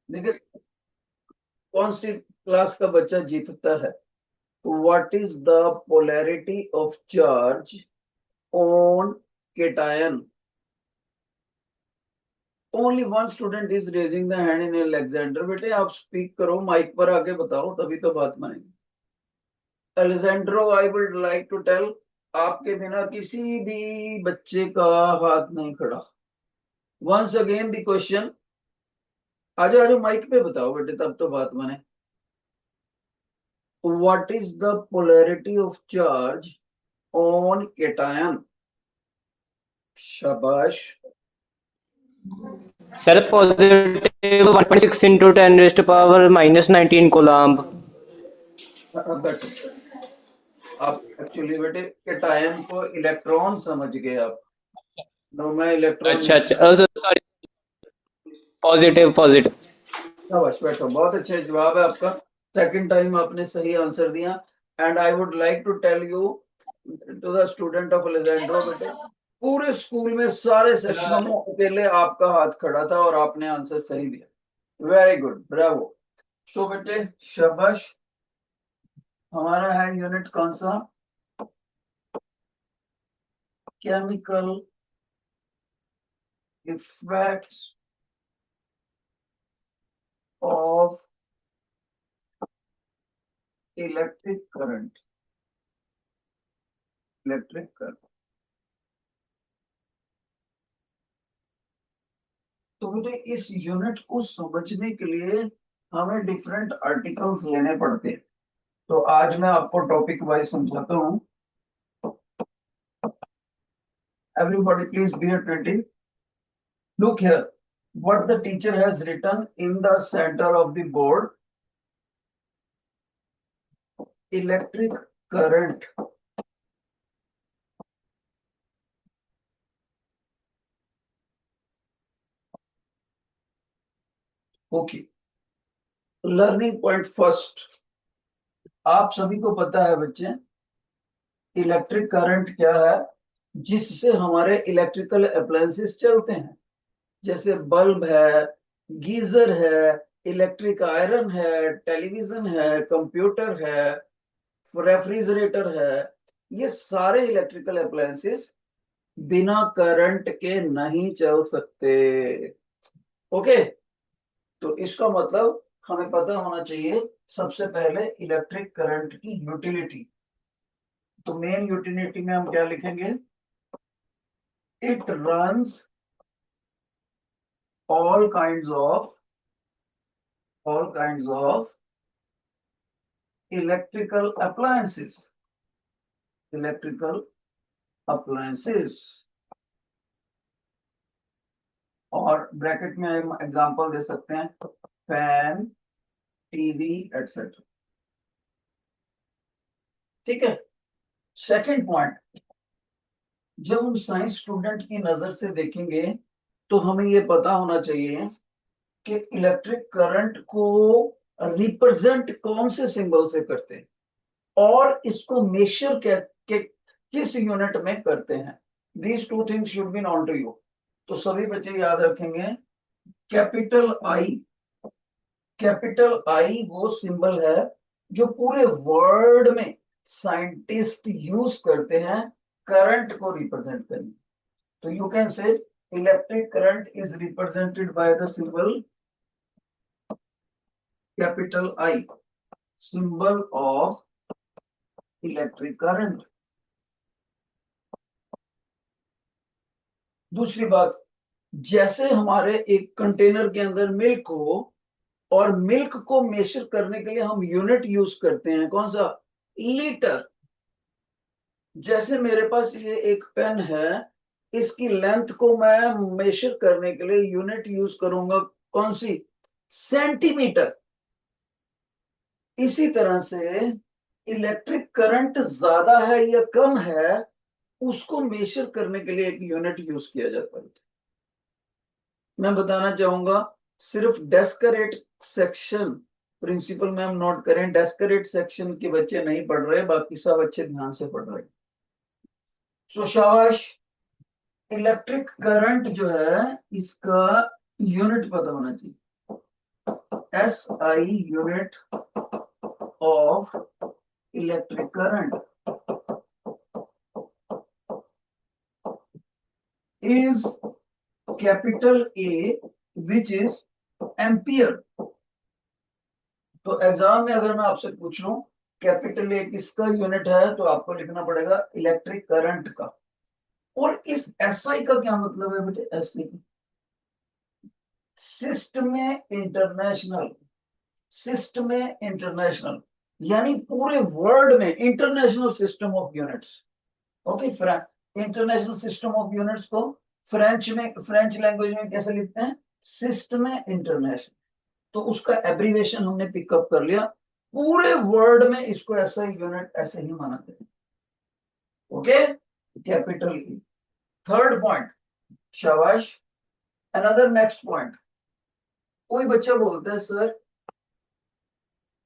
देखिए कौन सी क्लास का बच्चा जीतता है। What is the polarity of charge on cation. Only one student is raising the hand in Alexander. बेटे आप स्पीक करो, माइक पर आके बताओ, तभी तो बात मानेंगे। Alejandro I would like to tell, आपके बिना किसी भी बच्चे का हाथ नहीं खड़ा। वंस अगेन द क्वेश्चन, आजो आजो माइक पे बताओ बेटे, तब तो बात माने। What is the polarity of charge on cation. शाबाश। Sir positive 1.6 into 10⁻⁻19 coulomb. अब बैठो। आप एक्चुअली बेटे केटायन को इलेक्ट्रॉन समझ गए आप। नो, मैं इलेक्ट्रॉन अच्छा नहीं। अच्छा, सॉरी, पॉजिटिव पॉजिटिव। शाबाश, बैठो, बहुत अच्छा जवाब है आपका। सेकंड टाइम आपने सही आंसर दिया। And I would like to tell you to the student of Alejandro, बेटे पूरे स्कूल में सारे सेक्शनों में अकेले आपका हाथ खड़ा था और आपने आंसर सही दिया। Very good, Bravo. सो बेटे शाबाश। हमारा है यूनिट कौन सा? Chemical effects of electric current. Electric current. तो बेटे इस यूनिट को समझने के लिए हमें डिफरेंट आर्टिकल्स लेने पड़ते हैं। तो आज मैं आपको टॉपिक वाइज समझाता हूँ। Everybody please be attentive. Look here, what the teacher has written in the center of the board: electric current. Okay, learning point first. आप सभी को पता है बच्चे, इलेक्ट्रिक करंट क्या है? जिससे हमारे इलेक्ट्रिकल अप्लायंसेस चलते हैं, जैसे बल्ब है, गीजर है, इलेक्ट्रिक आयरन है, टेलीविजन है, कंप्यूटर है, रेफ्रिजरेटर है। ये सारे इलेक्ट्रिकल अप्लायंसेस बिना करंट के नहीं चल सकते। ओके, तो इसका मतलब हमें पता होना चाहिए सबसे पहले इलेक्ट्रिक करंट की यूटिलिटी। तो मेन यूटिलिटी में हम क्या लिखेंगे? It runs all kinds of all kinds of electrical appliances. Electrical appliances, और ब्रैकेट में हम एग्जांपल दे सकते हैं, फैन, टीवी एटसेट्रा। ठीक है। सेकंड पॉइंट, जब हम साइंस स्टूडेंट की नजर से देखेंगे तो हमें यह पता होना चाहिए कि इलेक्ट्रिक करंट को रिप्रेजेंट कौन से सिंबल से करते हैं और इसको मेजर के किस यूनिट में करते हैं। These two things should be known to you. तो सभी बच्चे याद रखेंगे, कैपिटल आई। कैपिटल आई वो सिंबल है जो पूरे वर्ल्ड में साइंटिस्ट यूज करते हैं करंट को रिप्रेजेंट करने। तो you can say electric current is represented by the symbol capital I, symbol of electric current. दूसरी बात, जैसे हमारे एक कंटेनर के अंदर मिल्क हो और मिल्क को मेजर करने के लिए हम यूनिट यूज करते हैं, कौन सा? लीटर। जैसे मेरे पास ये एक पेन है, इसकी लेंथ को मैं मेजर करने के लिए यूनिट यूज करूंगा, कौन सी? सेंटीमीटर। इसी तरह से इलेक्ट्रिक करंट ज्यादा है या कम है, उसको मेजर करने के लिए एक यूनिट यूज किया जाता है। मैं बताना चाहूंगा, सिर्फ डेस्करेट सेक्शन, प्रिंसिपल मैम नोट करें, डेस्करेट सेक्शन के बच्चे नहीं पढ़ रहे, बाकी सब अच्छे ध्यान से पढ़ रहे। सो शाबाश। इलेक्ट्रिक करंट जो है इसका यूनिट पता होना चाहिए। SI unit of electric current is capital A, which is ampere. तो एग्जाम में अगर मैं आपसे पूछ लूं कैपिटल ए किसका यूनिट है, तो आपको लिखना पड़ेगा इलेक्ट्रिक करंट का। और इस एसआई का क्या मतलब है बेटे? एसआई सिस्टम में इंटरनेशनल, सिस्टम में इंटरनेशनल, यानी पूरे वर्ल्ड में international system of units. Okay, international system of units को फ्रेंच में, फ्रेंच लैंग्वेज में कैसे लिखते हैं? System international. तो उसका एब्रीवेशन हमने पिकअप कर लिया, पूरे वर्ल्ड में इसको ऐसा यूनिट ऐसे ही माना जाए। Okay, capital E. Third point, शाबाश। अनदर नेक्स्ट पॉइंट, कोई बच्चा बोलता है सर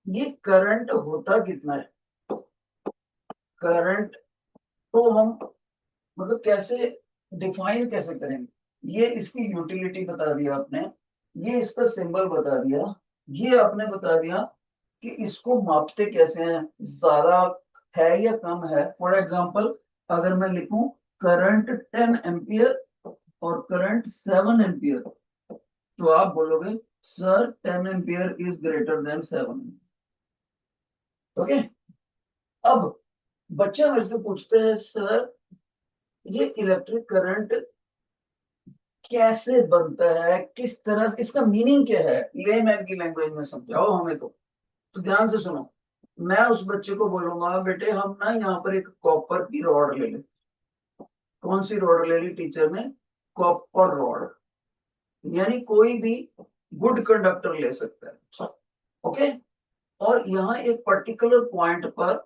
ये करंट होता कितना है? करंट तो हम मतलब कैसे डिफाइन कैसे करेंगे? ये इसकी यूटिलिटी बता दिया आपने, ये इसका सिंबल बता दिया, ये आपने बता दिया कि इसको मापते कैसे हैं, ज्यादा है या कम है। फॉर एग्जांपल अगर मैं लिखूं करंट 10 एम्पियर और करंट 7 एम्पियर, तो आप बोलोगे sir 10 ampere is greater than 7। Okay, अब बच्चा मेरे से पूछते हैं सर ये इलेक्ट्रिक करंट कैसे बनता है, किस तरह से, इसका मीनिंग क्या है, लेमैन की लैंग्वेज में समझाओ हमें। तो ध्यान से सुनो, मैं उस बच्चे को बोलूंगा बेटे हम ना यहाँ पर एक कॉपर की रॉड ले लें। कौन सी रॉड ले ली टीचर ने? कॉपर रॉड, यानी कोई भी गुड कंडक्टर ले सकता है। ओके, और यहाँ एक पर्टिकुलर पॉइंट पर,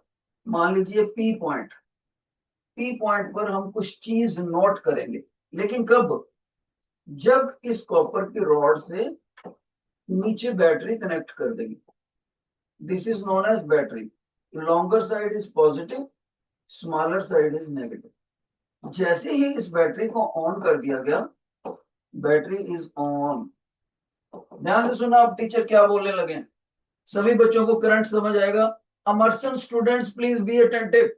मान लीजिए पी पॉइंट, पी पॉइंट पर हम कुछ चीज नोट करेंगे। लेकिन कब? जब इस कॉपर की रॉड से नीचे बैटरी कनेक्ट कर देंगे। This is known as battery. Longer side is positive, smaller side is negative. जैसे ही इस बैटरी को ऑन कर दिया गया, बैटरी इज ऑन। ध्यान से सुना, आप टीचर क्या बोलने लगे। सभी बच्चों को करंट समझ आएगा। अमर्सन स्टूडेंट्स प्लीज बी अटेंटिव।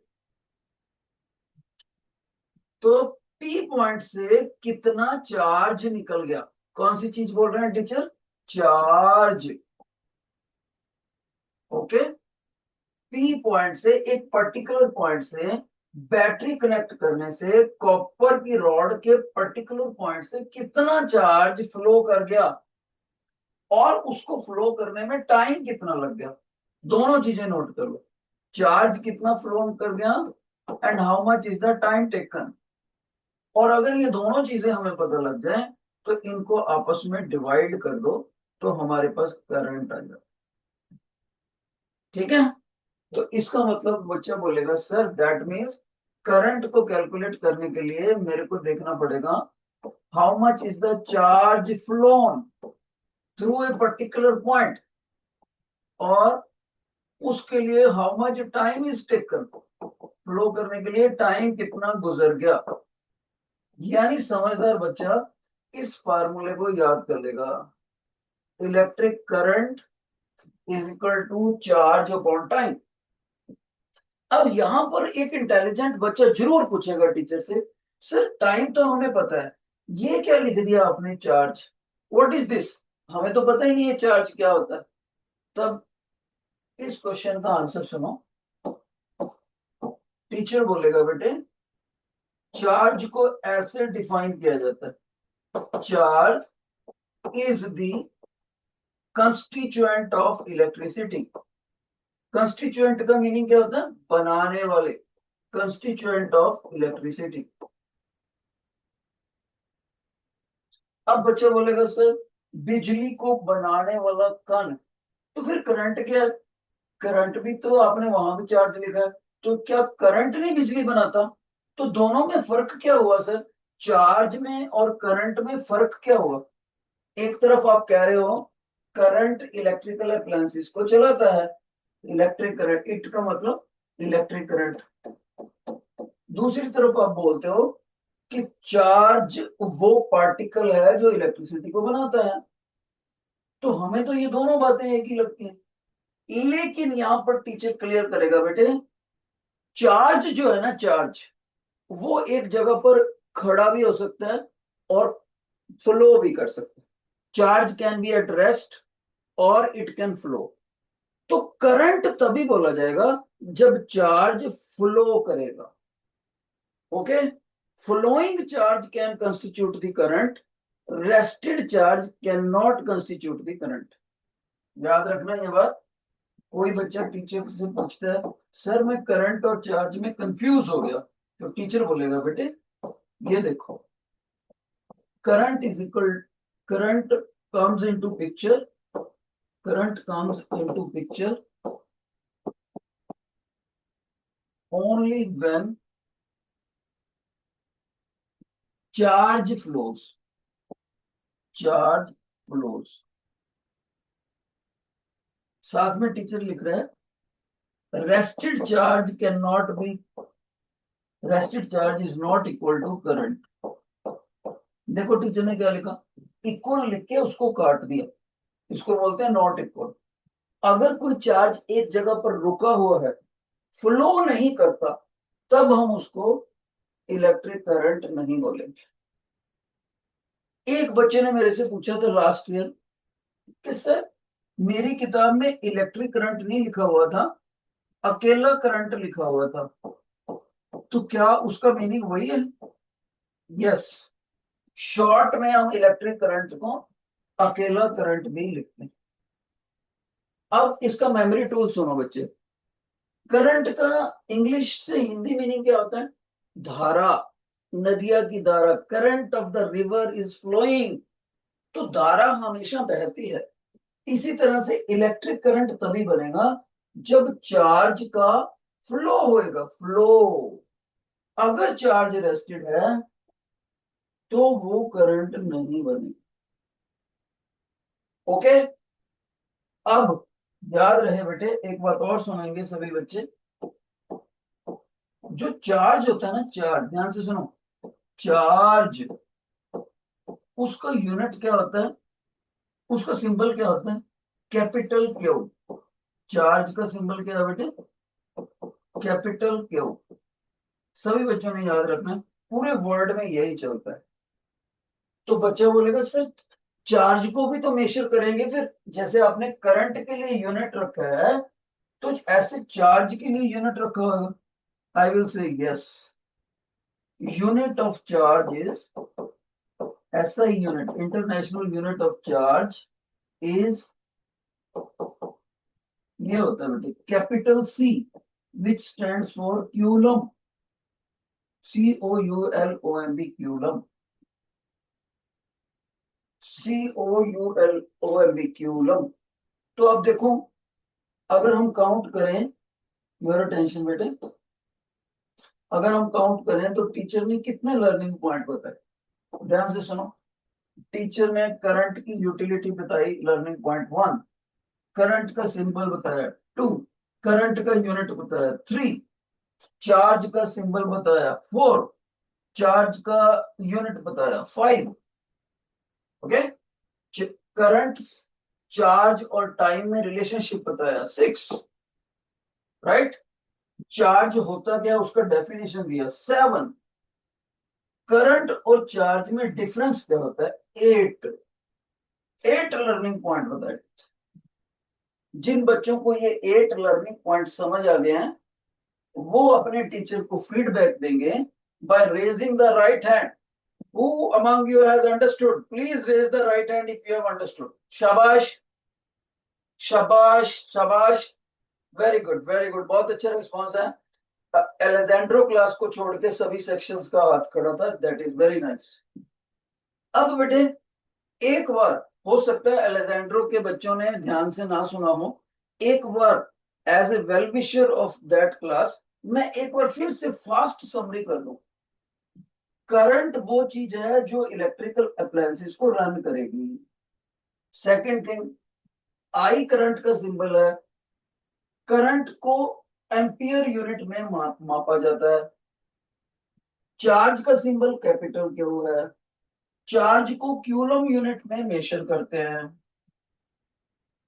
तो पी पॉइंट से कितना चार्ज निकल गया? कौन सी चीज बोल रहे हैं teacher? Charge. Okay, P point से, एक पर्टिकुलर पॉइंट से बैटरी कनेक्ट करने से कॉपर की रॉड के पर्टिकुलर पॉइंट से कितना चार्ज फ्लो कर गया, और उसको फ्लो करने में टाइम कितना लग गया। दोनों चीजें नोट कर लो, चार्ज कितना फ्लो कर गया and how much is the time taken. और अगर ये दोनों चीजें हमें पता लग जाए तो इनको आपस में डिवाइड कर दो, तो हमारे पास करंट आ जाए। ठीक है, तो इसका मतलब बच्चा बोलेगा सर दैट मीन्स करंट को कैलकुलेट करने के लिए मेरे को देखना पड़ेगा how much is the charge phloem through a particular point, और उसके लिए how much time is taken, flow करने के लिए टाइम कितना गुजर गया। यानी समझदार बच्चा इस फार्मूले को याद कर लेगा, electric current is equal to charge upon time. अब यहां पर एक इंटेलिजेंट बच्चा जरूर पूछेगा टीचर से सर टाइम तो हमें पता है, ये क्या लिख दिया आपने चार्ज, व्हाट इज दिस? हमें तो पता ही नहीं है चार्ज क्या होता है। तब इस क्वेश्चन का आंसर सुनो, टीचर बोलेगा बेटे चार्ज को ऐसे डिफाइन किया जाता है, charge is the constituent of electricity. Constituent का मीनिंग क्या होता है? बनाने वाले, कंस्टिट्यूएंट ऑफ इलेक्ट्रिसिटी। अब बच्चा बोलेगा सर बिजली को बनाने वाला कण, तो फिर करंट क्या है? करंट भी तो आपने वहां भी चार्ज लिखा है, तो क्या करंट नहीं बिजली बनाता? तो दोनों में फर्क क्या हुआ सर? चार्ज में और करंट में फर्क क्या हुआ? एक तरफ आप कह रहे हो करंट इलेक्ट्रिकल अप्लायंसेस को चलाता है, इलेक्ट्रिक करंट, इट का मतलब इलेक्ट्रिक करंट। दूसरी तरफ आप बोलते हो कि चार्ज वो पार्टिकल है जो इलेक्ट्रिसिटी को बनाता है। तो हमें तो ये दोनों बातें एक ही लगती हैं, लेकिन यहां पर टीचर क्लियर करेगा बेटे, चार्ज जो है ना, चार्ज वो एक जगह पर खड़ा भी हो सकता है और फ्लो भी कर सकता है। Charge can be at rest और इट कैन फ्लो। तो करंट तभी बोला जाएगा जब चार्ज फ्लो करेगा। Okay, flowing charge can constitute the current, rested charge can not constitute the current. याद रखना ये बात। कोई बच्चा टीचर से पूछता है सर मैं करंट और चार्ज में कंफ्यूज हो गया, तो टीचर बोलेगा बेटे ये देखो, current is equal, current comes into picture, current comes into picture only when charge flows, charge flows। साथ में टीचर लिख रहा है rested charge can not be, rested charge is not equal to current. देखो टीचर ने क्या लिखा, equal लिख के उसको काट दिया, इसको बोलते हैं नॉट इक्वल। अगर कोई चार्ज एक जगह पर रुका हुआ है, फ्लो नहीं करता, तब हम उसको इलेक्ट्रिक करंट नहीं बोलेंगे। एक बच्चे ने मेरे से पूछा था लास्ट ईयर कि सर मेरी किताब में इलेक्ट्रिक करंट नहीं लिखा हुआ था, अकेला करंट लिखा हुआ था, तो क्या उसका मीनिंग वही है? यस, शॉर्ट में हम इलेक्ट्रिक करंट को अकेला करंट भी लिखते हैं। अब इसका मेमोरी टूल सुनो बच्चे। करंट का इंग्लिश से हिंदी मीनिंग क्या होता है? धारा, नदिया की धारा। Current of the river is flowing. तो धारा हमेशा बहती है। इसी तरह से इलेक्ट्रिक करंट तभी बनेगा जब चार्ज का फ्लो होएगा, फ्लो। अगर चार्ज रेस्टेड है तो वो करंट नहीं बनेगी। ओके, अब याद रहे बेटे, एक बात और सुनेंगे सभी बच्चे। जो चार्ज होता है ना, चार्ज, ध्यान से सुनो, चार्ज, उसका यूनिट क्या होता है, उसका सिंबल क्या होता है? Capital Q. चार्ज का सिंबल क्या है बेटे? Capital Q. सभी बच्चों ने याद रखना है, पूरे वर्ल्ड में यही चलता है। तो बच्चा बोलेगा सर चार्ज को भी तो मेजर करेंगे फिर, जैसे आपने करंट के लिए यूनिट रखा है तो ऐसे चार्ज के लिए यूनिट रखा होगा। I will say yes, unit of charge is, ऐसा unit, international unit of charge is, ये होता है बेटे capital C, which stands for coulomb. COULOMB, coulomb. COULOMB, coulomb. तो अब देखो, अगर हम काउंट करें, योर अटेंशन बेटे, अगर हम काउंट करें तो टीचर ने कितने लर्निंग पॉइंट बताए? ध्यान से सुनो। टीचर ने करंट की यूटिलिटी बताई, लर्निंग पॉइंट 1। करंट का सिंबल बताया 2। करंट का यूनिट बताया 3। चार्ज का सिंबल बताया 4। चार्ज का यूनिट बताया 5। ओके, करंट, चार्ज और टाइम में रिलेशनशिप बताया 6। राइट, चार्ज होता क्या, उसका डेफिनेशन दिया 7। करंट और चार्ज में डिफरेंस क्या होता है? 8। 8 लर्निंग पॉइंट बताए। जिन बच्चों को ये 8 लर्निंग पॉइंट समझ आ गए हैं, वो अपने टीचर को फीडबैक देंगे by raising the right hand. Who among you has understood? Please raise the right hand if you have understood. शाबाश, शाबाश, शाबाश। वेरी गुड, वेरी गुड, बहुत अच्छा रिस्पॉन्स है। एलेजेंड्रो क्लास को छोड़ के सभी सेक्शंस का हाथ खड़ा था, दैट इज वेरी नाइस। अब बेटे एक बार, हो सकता है एलेजेंड्रो के बच्चों ने ध्यान से ना सुना हो, एक बार as a well-wisher of that class मैं एक बार फिर से फास्ट समरी कर दूं। करंट वो चीज है जो इलेक्ट्रिकल अप्लायंसेस को रन करेगी। सेकंड थिंग, आई करंट का सिंबल है। करंट को एम्पियर यूनिट में मापा जाता है। चार्ज का सिंबल कैपिटल क्यू है। चार्ज को क्यूलम यूनिट में मेजर करते हैं।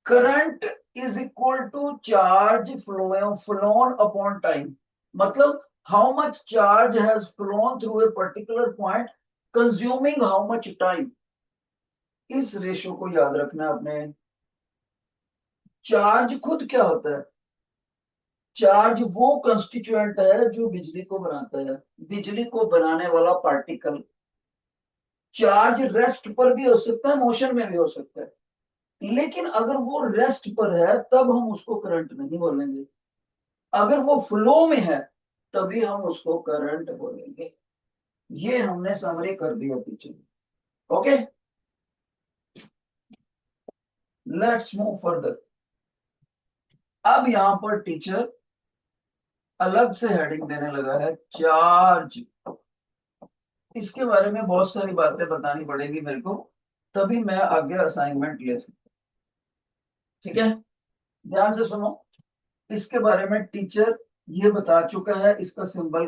Current is equal to charge flown upon time, मतलब how much charge has flown through a particular point consuming how much time. इस रेशो को याद रखना है आपने। चार्ज खुद क्या होता है? चार्ज वो कंस्टिट्यूएंट है जो बिजली को बनाता है, बिजली को बनाने वाला पार्टिकल। चार्ज रेस्ट पर भी हो सकता है, मोशन में भी हो सकता है, लेकिन अगर वो रेस्ट पर है तब हम उसको करंट नहीं बोलेंगे, अगर वो फ्लो में है तभी हम उसको करंट बोलेंगे। ये हमने समरी कर दिया पीछे। Okay, let's move further. अब यहां पर टीचर अलग से हेडिंग देने लगा है, चार्ज। इसके बारे में बहुत सारी बातें बतानी पड़ेगी मेरे को, तभी मैं आगे असाइनमेंट ले सकता। ठीक है, ध्यान से सुनो। इसके बारे में टीचर ये बता चुका है, इसका सिंबल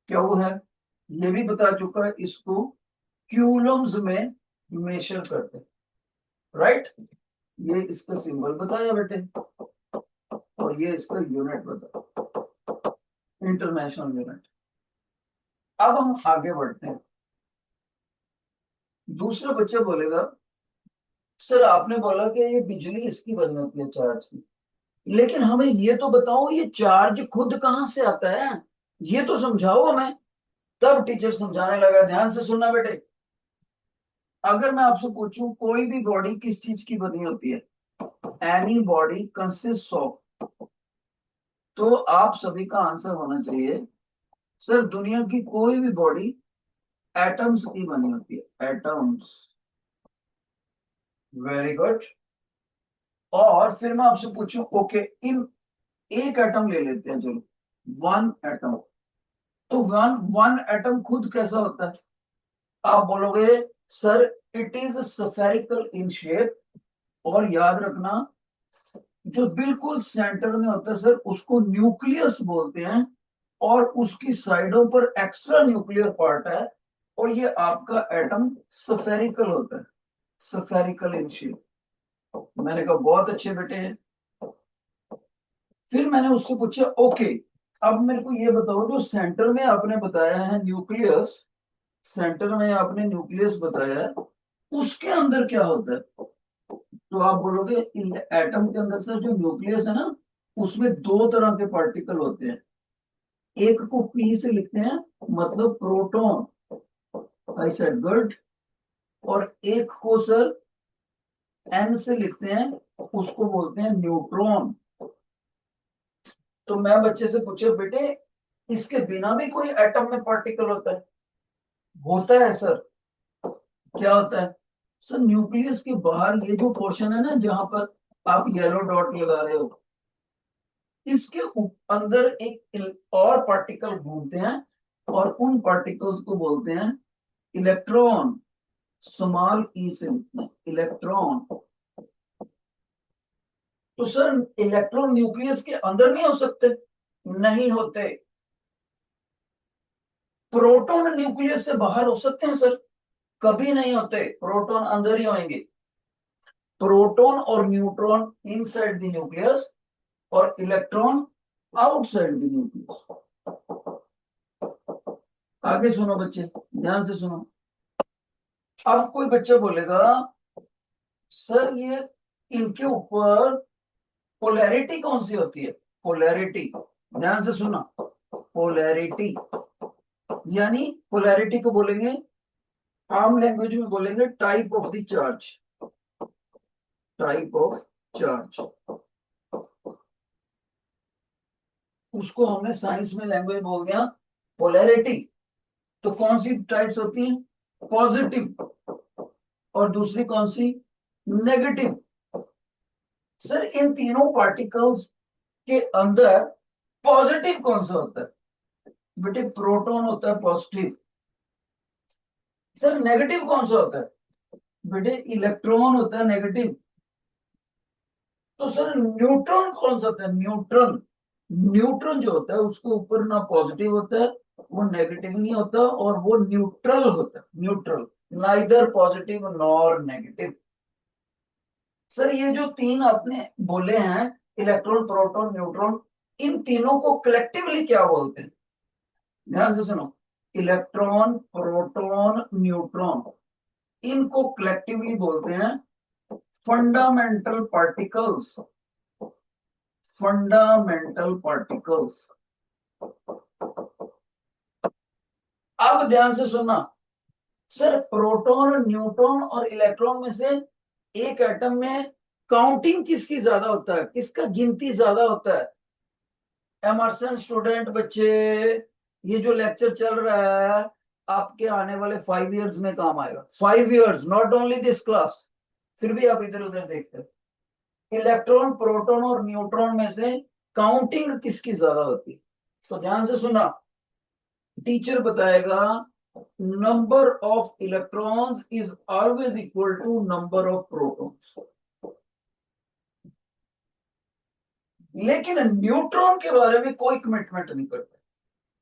क्यू है, ये भी बता चुका है, इसको क्यूलम्स में मेजर करते हैं। राइट, ये इसका सिंबल बताया बेटे, और ये इसका यूनिट बताया, इंटरनेशनल यूनिट। अब हम आगे बढ़ते हैं। दूसरा बच्चा बोलेगा, सर आपने बोला कि ये बिजली इसकी बनी होती है, चार्ज की, लेकिन हमें ये तो बताओ ये चार्ज खुद कहां से आता है, ये तो समझाओ हमें। तब टीचर समझाने लगा, ध्यान से सुनना बेटे। अगर मैं आपसे पूछूं कोई भी बॉडी किस चीज की बनी होती है, एनी बॉडी कंसिस्ट ऑफ, तो आप सभी का आंसर होना चाहिए, सर दुनिया की कोई भी बॉडी एटम्स की बनी होती है, एटम्स। Very good. और फिर मैं आपसे पूछूं, ओके, इन एक एटम ले लेते हैं, चलो, वन एटम। तो वन वन एटम खुद कैसा होता है? आप बोलोगे, sir it is spherical in shape, और याद रखना जो बिल्कुल सेंटर में होता है सर उसको न्यूक्लियस बोलते हैं, और उसकी साइडों पर एक्स्ट्रा न्यूक्लियर पार्ट है, और ये आपका एटम स्फेरिकल होता है, स्फेरिकल इन शेप। मैंने कहा बहुत अच्छे बेटे हैं। फिर मैंने उससे पूछा, ओके, अब मेरे को ये बताओ, जो सेंटर में आपने बताया है न्यूक्लियस, सेंटर में आपने न्यूक्लियस बताया है, उसके अंदर क्या होता है? तो आप बोलोगे एटम के अंदर से जो न्यूक्लियस है ना, उसमें दो तरह के पार्टिकल होते हैं, एक को पी से लिखते हैं, मतलब प्रोटॉन, आई सेड गुड, और एक को सर एन से लिखते हैं, उसको बोलते हैं न्यूट्रॉन। तो मैं बच्चे से पूछे, बेटे इसके बिना भी कोई एटम में पार्टिकल होता है? होता है सर। क्या होता है? सर न्यूक्लियस के बाहर ये जो पोर्शन है ना, जहां पर आप येलो डॉट लगा रहे हो, इसके अंदर एक और पार्टिकल घूमते हैं, और उन पार्टिकल्स को बोलते हैं इलेक्ट्रॉन, स्मॉल ई से इलेक्ट्रॉन। तो सर इलेक्ट्रॉन न्यूक्लियस के अंदर नहीं हो सकते? नहीं होते। प्रोटॉन न्यूक्लियस से बाहर हो सकते हैं सर? कभी नहीं होते, प्रोटॉन अंदर ही होंगे। प्रोटॉन और न्यूट्रॉन इनसाइड द न्यूक्लियस, और इलेक्ट्रॉन आउटसाइड द न्यूक्लियस। आगे सुनो बच्चे, ध्यान से सुनो। अब कोई बच्चा बोलेगा, सर ये इनके ऊपर पोलैरिटी कौन सी होती है? पोलैरिटी, ध्यान से सुना, पोलैरिटी, यानी पोलैरिटी को बोलेंगे, आम लैंग्वेज में बोलेंगे type of the charge, type of charge. उसको हमने साइंस में लैंग्वेज बोल दिया पोलैरिटी। तो कौन सी टाइप्स होती हैं? पॉजिटिव, और दूसरी कौन सी? नेगेटिव। सर इन तीनों पार्टिकल्स के अंदर पॉजिटिव कौन सा होता है? बेटे प्रोटॉन होता है पॉजिटिव। सर नेगेटिव कौन सा होता है? बेटे इलेक्ट्रॉन होता है नेगेटिव। तो सर न्यूट्रॉन कौन सा होता है? न्यूट्रॉन। न्यूट्रॉन जो होता है उसके ऊपर ना पॉजिटिव होता है, वो नेगेटिव नहीं होता, और वो न्यूट्रल होता है, neutral, neither positive nor negative. Sir ये जो तीन आपने बोले हैं, इलेक्ट्रॉन प्रोटॉन न्यूट्रॉन, इन तीनों को कलेक्टिवली क्या बोलते हैं? ध्यान से सुनो, इलेक्ट्रॉन प्रोटॉन न्यूट्रॉन, इनको कलेक्टिवली बोलते हैं फंडामेंटल पार्टिकल्स। Fundamental particles. अब ध्यान से सुनना, सर प्रोटॉन न्यूट्रॉन और इलेक्ट्रॉन में से एक एटम में काउंटिंग किसकी ज्यादा होता है, किसका गिनती ज्यादा होता है? एमर्सन स्टूडेंट बच्चे, ये जो लेक्चर चल रहा है आपके आने वाले 5 इयर्स में काम आएगा। 5 years, not only this class. फिर भी आप इधर उधर देखते हैं। इलेक्ट्रॉन प्रोटॉन और न्यूट्रॉन में से काउंटिंग किसकी ज्यादा होती है? तो ध्यान से सुना, टीचर बताएगा number of electrons is always equal to number of protons. लेकिन न्यूट्रॉन के बारे में कोई कमिटमेंट नहीं करता।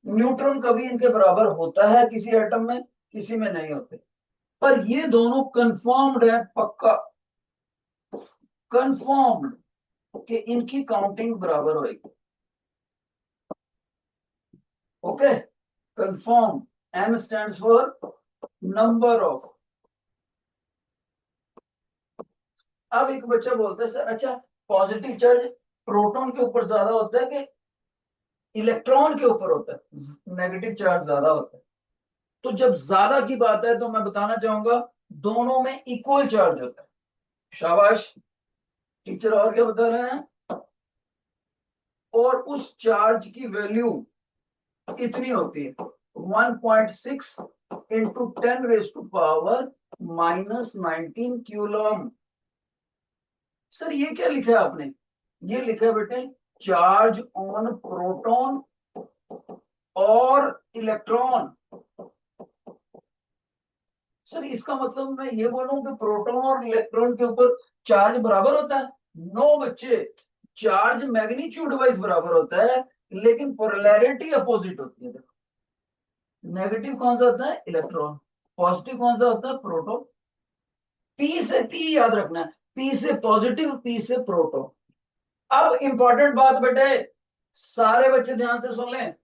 न्यूट्रॉन कभी इनके बराबर होता है किसी एटम में, किसी में नहीं होते। पर ये दोनों कंफर्म्ड है, पक्का कंफर्म्ड, कि इनकी काउंटिंग बराबर होगी। Okay, confirm. N stands for number of. अब एक बच्चा बोलता है सर अच्छा, पॉजिटिव चार्ज प्रोटॉन के ऊपर ज्यादा होता है कि इलेक्ट्रॉन के ऊपर होता है? नेगेटिव चार्ज ज्यादा होता है। तो जब ज्यादा की बात है तो मैं बताना चाहूंगा दोनों में इक्वल चार्ज होता है। शाबाश टीचर, और क्या बता रहे हैं? और उस चार्ज की वैल्यू इतनी होती है 1.6 into 10 raise to power -19 coulomb. Sir ये क्या लिखा है आपने? ये लिखा है बेटे चार्ज ऑन प्रोटॉन और इलेक्ट्रॉन। सर इसका मतलब मैं ये बोलूं कि प्रोटॉन और इलेक्ट्रॉन के ऊपर चार्ज बराबर होता है? नो बच्चे, चार्ज मैग्नीट्यूड वाइज बराबर होता है, लेकिन पोलैरिटी अपोजिट होती है। नेगेटिव कौन सा होता है? इलेक्ट्रॉन। पॉजिटिव कौन सा होता है? प्रोटॉन। पी से पी याद रखना है, पी से पॉजिटिव, पी से प्रोटॉन। अब इंपॉर्टेंट बात बेटे, सारे बच्चे ध्यान से सुन लें।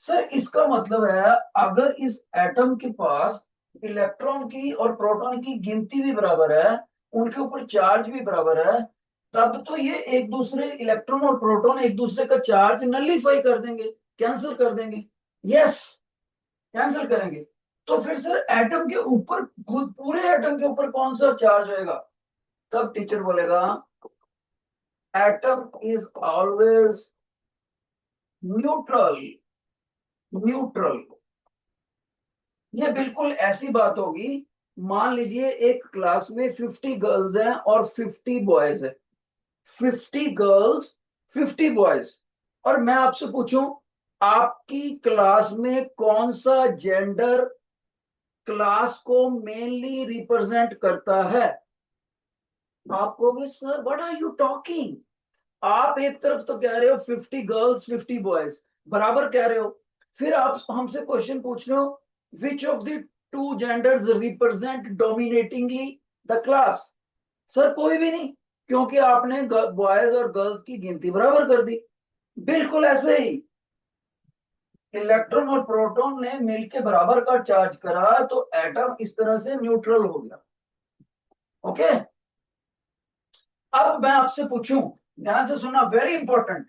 सर इसका मतलब है अगर इस एटम के पास इलेक्ट्रॉन की और प्रोटॉन की गिनती भी बराबर है, उनके ऊपर चार्ज भी बराबर है, तब तो ये एक दूसरे, इलेक्ट्रॉन और प्रोटॉन एक दूसरे का चार्ज नलीफाई कर देंगे, कैंसिल कर देंगे। यस, कैंसिल करेंगे। तो फिर सर एटम के ऊपर, खुद पूरे एटम के ऊपर कौन सा चार्ज होएगा? तब टीचर बोलेगा atom is always neutral. Neutral, ये बिल्कुल ऐसी बात होगी, मान लीजिए एक क्लास में 50 गर्ल्स हैं और 50 बॉयज हैं। 50 गर्ल्स, 50 बॉयज। और मैं आपसे पूछूं आपकी क्लास में कौन सा जेंडर क्लास को मेनली रिप्रेजेंट करता है? आप कहोगे sir what are you talking, आप एक तरफ तो कह रहे हो 50 गर्ल्स 50 बॉयज, बराबर कह रहे हो, फिर आप हमसे क्वेश्चन पूछ रहे हो which of the two genders represent dominatingly the class? Sir कोई भी नहीं, क्योंकि आपने बॉयज और गर्ल्स की गिनती बराबर कर दी। बिल्कुल ऐसे ही इलेक्ट्रॉन और प्रोटॉन ने मिलके बराबर का चार्ज करा तो एटम इस तरह से न्यूट्रल हो गया। ओके, अब मैं आपसे पूछूं, ध्यान से सुनना, very important,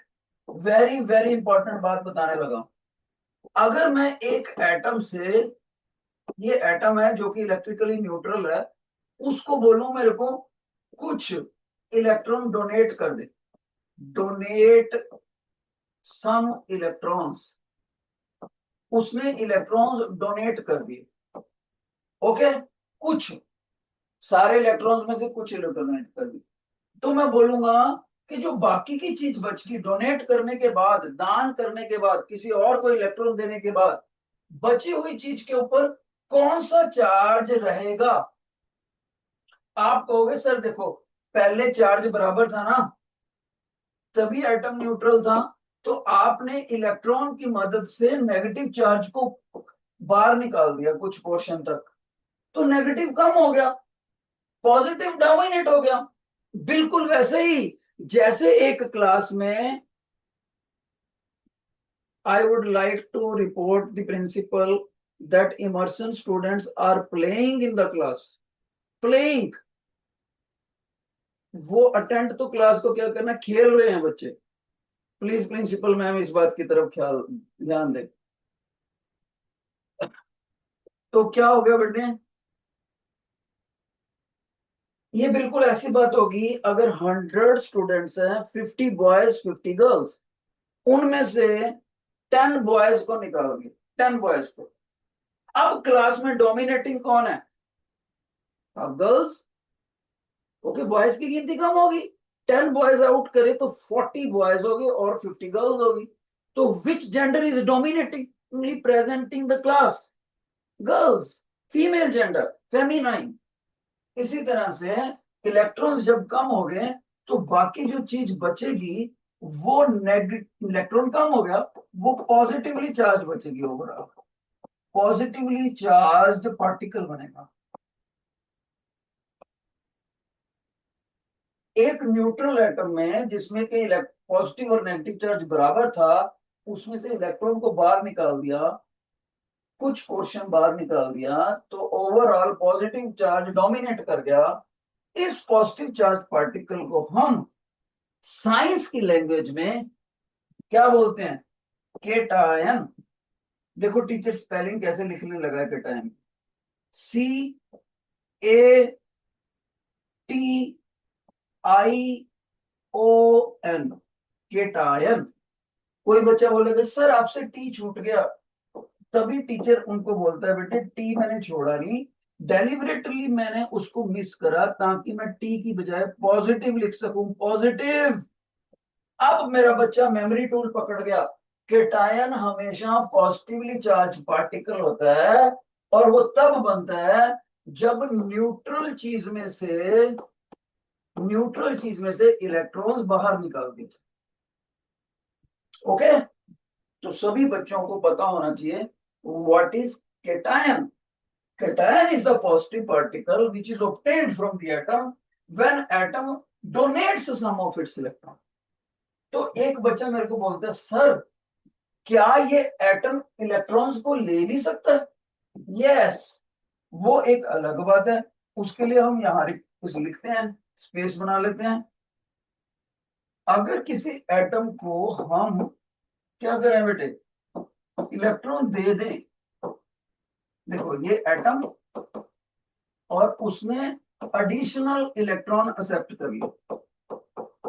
very very important बात बताने लगा। अगर मैं एक एटम से, ये एटम है जो कि इलेक्ट्रिकली न्यूट्रल है, उसको बोलूं मेरे को कुछ इलेक्ट्रॉन डोनेट कर दे, डोनेट सम इलेक्ट्रॉन्स, उसने इलेक्ट्रॉन्स डोनेट कर दिए। ओके, कुछ, सारे इलेक्ट्रॉन्स में से कुछ इलेक्ट्रॉन डोनेट कर दिए, तो मैं बोलूंगा कि जो बाकी की चीज बच गई, डोनेट करने के बाद, दान करने के बाद, किसी और को इलेक्ट्रॉन देने के बाद बची हुई चीज के ऊपर कौन सा चार्ज रहेगा? आप कहोगे सर देखो पहले चार्ज बराबर था ना, तभी एटम न्यूट्रल था, तो आपने इलेक्ट्रॉन की मदद से नेगेटिव चार्ज को बाहर निकाल दिया कुछ पोर्शन तक, तो नेगेटिव कम हो गया। पॉजिटिव डोमिनेट हो गया। बिल्कुल वैसे ही जैसे एक क्लास में I would like to report the principal that immersion students are playing in the class. Playing, वो अटेंड तो क्लास को क्या करना, खेल रहे हैं बच्चे। प्लीज प्रिंसिपल मैम इस बात की तरफ ख्याल ध्यान दें। तो क्या हो गया बेटे, ये बिल्कुल ऐसी बात होगी अगर 100 स्टूडेंट्स हैं, 50 बॉयज 50 गर्ल्स, उनमें से 10 बॉयज को निकाल दिए, 10 बॉयज को। अब क्लास में डोमिनेटिंग कौन है? अब गर्ल्स। ओके, बॉयज की गिनती कम होगी, 10 बॉयज आउट करे तो 40 बॉयज हो गए और 50 गर्ल्स होगी। तो which gender is dominatingly present in the class? Girls, female gender, feminine. इसी तरह से इलेक्ट्रॉन्स जब कम हो गए तो बाकी जो चीज बचेगी वो नेगेटिव, इलेक्ट्रॉन कम हो गया, वो पॉजिटिवली चार्ज बचेगी, ओवरऑल पॉजिटिवली चार्ज पार्टिकल बनेगा। एक न्यूट्रल एटम में जिसमें कि पॉजिटिव और नेगेटिव चार्ज बराबर था, उसमें से इलेक्ट्रॉन को बाहर निकाल दिया, कुछ पोर्शन बाहर निकाल दिया, तो ओवरऑल पॉजिटिव चार्ज डोमिनेट कर गया। इस पॉजिटिव चार्ज पार्टिकल को हम साइंस की लैंग्वेज में क्या बोलते हैं? केटायन। देखो टीचर स्पेलिंग कैसे लिखने लगा है केटायन, CATION, केटायन। कोई बच्चा बोलेगा सर आपसे टी छूट गया, तभी टीचर उनको बोलता है बेटे टी मैंने छोड़ा नहीं, डेलिबरेटली मैंने उसको मिस करा ताकि मैं टी की बजाय पॉजिटिव लिख सकूं, पॉजिटिव। अब मेरा बच्चा मेमोरी टूल पकड़ गया, केटायन हमेशा पॉजिटिवली चार्ज पार्टिकल होता है और वो तब बनता है जब न्यूट्रल चीज में से इलेक्ट्रॉन्स बाहर निकाल दिए। ओके, तो सभी बच्चों को पता होना चाहिए what is cation. Cation is the positive particle which is obtained from the atom when atom donates some of its electron. तो एक बच्चा मेरे को बोलता है सर क्या ये एटम इलेक्ट्रॉन्स को ले नहीं सकता? यस, वो एक अलग बात है, उसके लिए हम यहाँ कुछ लिखते हैं, स्पेस बना लेते हैं। अगर किसी एटम को हम क्या करें बेटे, इलेक्ट्रॉन दे दें, देखो ये एटम और उसने एडिशनल इलेक्ट्रॉन एक्सेप्ट कर लिया,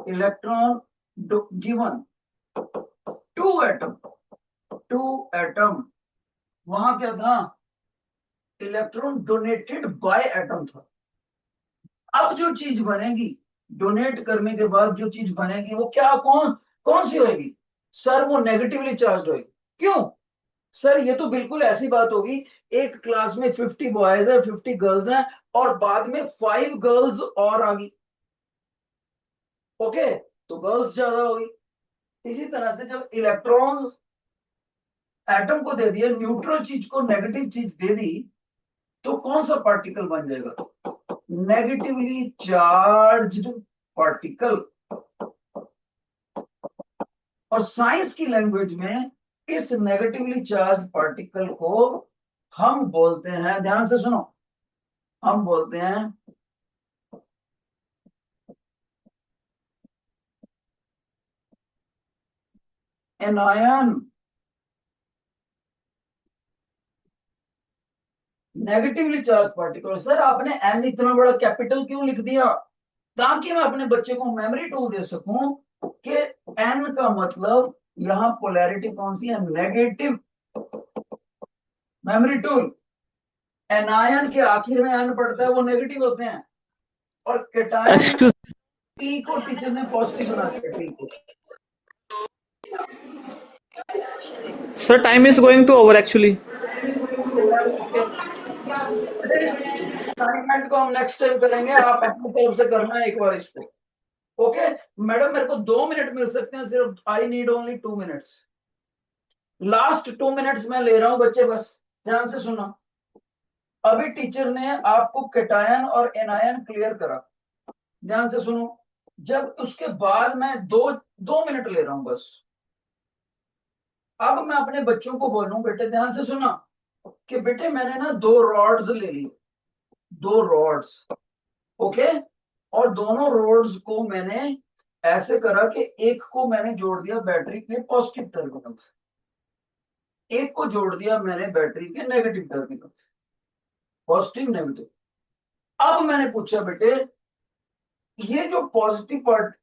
इलेक्ट्रॉन गिवन टू एटम, वहां क्या था, इलेक्ट्रॉन डोनेटेड बाय एटम था। अब जो चीज बनेगी डोनेट करने के बाद, जो चीज बनेगी वो क्या, कौन कौन सी होगी? सर वो नेगेटिवली चार्ज होगी। क्यों? सर ये तो बिल्कुल ऐसी बात होगी, एक क्लास में 50 बॉयज है, 50 गर्ल्स हैं, और बाद में 5 गर्ल्स और आ गई। ओके, तो गर्ल्स ज्यादा होगी। इसी तरह से जब इलेक्ट्रॉन एटम को दे दिया, न्यूट्रल चीज को नेगेटिव चीज दे दी, तो कौन सा पार्टिकल बन जाएगा? Negatively charged particle. और साइंस की लैंग्वेज में इस नेगेटिवली चार्ज पार्टिकल को हम बोलते हैं, ध्यान से सुनो, हम बोलते हैं anion. Negatively charge particle. Sir आपने एन इतना बड़ा कैपिटल क्यों लिख दिया? ताकि मैं अपने बच्चे को मेमोरी टूल दे सकूं कि एन का मतलब यहां पोलैरिटी कौन सी है, नेगेटिव। मेमोरी टूल, एनायन के आखिर में एन पड़ता है, वो नेगेटिव होते हैं, और कैटायन Excuse, टी को टीचर ने पॉजिटिव बना दिया, टी को। Sir, time is going to over actually. Assignment को हम नेक्स्ट टाइम करेंगे, आप अपनी तरफ से करना है एक बार इसको। ओके मैडम, मेरे को 2 मिनट मिल सकते हैं सिर्फ, I need only 2 minutes. Last 2 minutes मैं ले रहा हूं बच्चे, बस ध्यान से सुनो। अभी टीचर ने आपको कैटायन और एनायन क्लियर करा, ध्यान से सुनो। जब उसके बाद मैं 2 मिनट ले रहा हूं बस। अब मैं अपने बच्चों को बोलूं, बेटे ध्यान से सुना, कि बेटे मैंने ना 2 रॉड्स ले ली, 2 रॉड्स, ओके। और दोनों रोड्स को मैंने ऐसे करा कि एक को मैंने जोड़ दिया बैटरी के पॉजिटिव टर्मिनल से, एक को जोड़ दिया मैंने बैटरी के नेगेटिव टर्मिनल से, पॉजिटिव नेगेटिव। अब मैंने पूछा बेटे ये जो पॉजिटिव पार्ट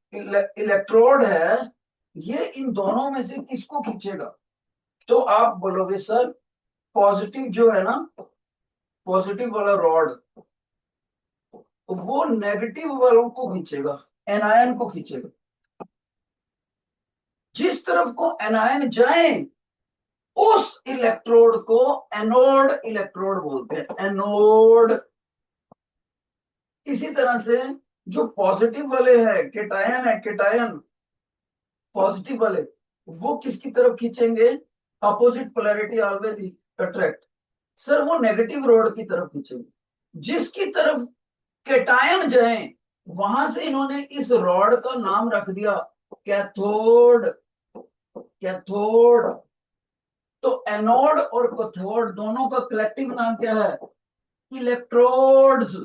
इलेक्ट्रोड है, ये इन दोनों में से किसको खींचेगा? तो आप बोलोगे सर पॉजिटिव जो है ना, पॉजिटिव वाला रॉड वो नेगेटिव वालों को खींचेगा, एनायन को खींचेगा। जिस तरफ को एनायन जाए उस इलेक्ट्रोड को एनोड इलेक्ट्रोड बोलते हैं, एनोड। इसी तरह से जो पॉजिटिव वाले हैं, केटायन है, केटायन पॉजिटिव वाले, वो किसकी तरफ खींचेंगे? Opposite polarity always attract. Sir वो नेगेटिव रोड की तरफ खींचेंगे। जिसकी तरफ केटायन जाए वहां से इन्होंने इस रॉड का नाम रख दिया कैथोड, कैथोड। तो एनोड और कैथोड दोनों का कलेक्टिव नाम क्या है? Electrodes.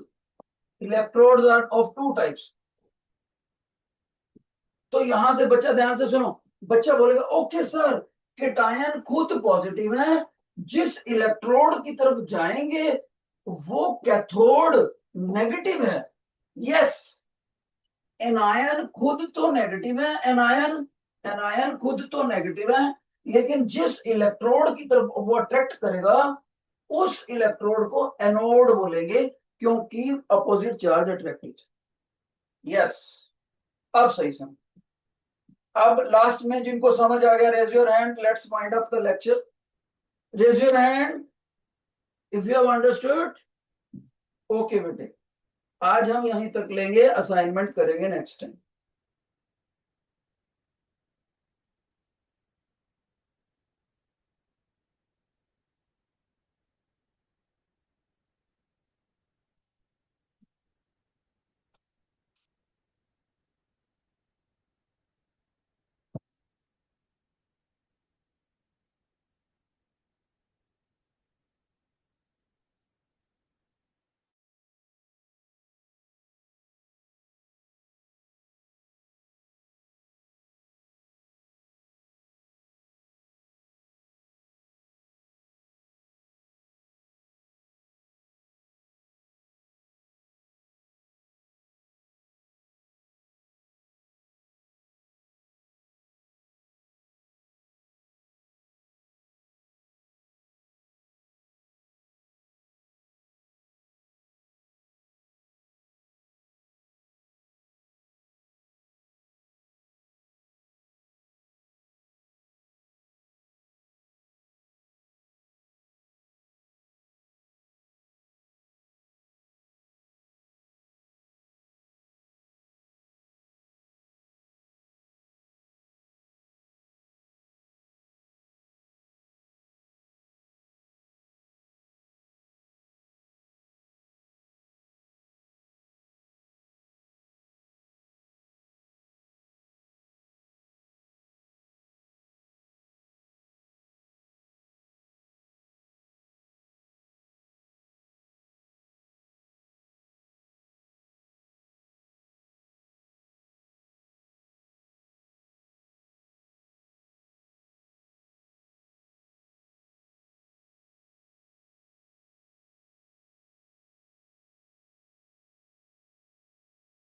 Electrodes are of 2 types. तो यहां से बच्चा ध्यान से सुनो, बच्चा बोलेगा ओके सर केटायन खुद पॉजिटिव है, जिस इलेक्ट्रोड की तरफ जाएंगे वो कैथोड नेगेटिव है। यस, एनायन खुद तो नेगेटिव है, एनायन एनायन खुद तो नेगेटिव है, लेकिन जिस इलेक्ट्रोड की तरफ वो अट्रैक्ट करेगा उस इलेक्ट्रोड को एनोड बोलेंगे, क्योंकि अपोजिट चार्ज अट्रैक्टेड। यस, अब सही समझ। अब लास्ट में जिनको समझ आ गया raise your hand, let's wind up the lecture. Raise your hand if you have understood. Okay बेटे, आज हम यहीं तक लेंगे, असाइनमेंट करेंगे नेक्स्ट टाइम।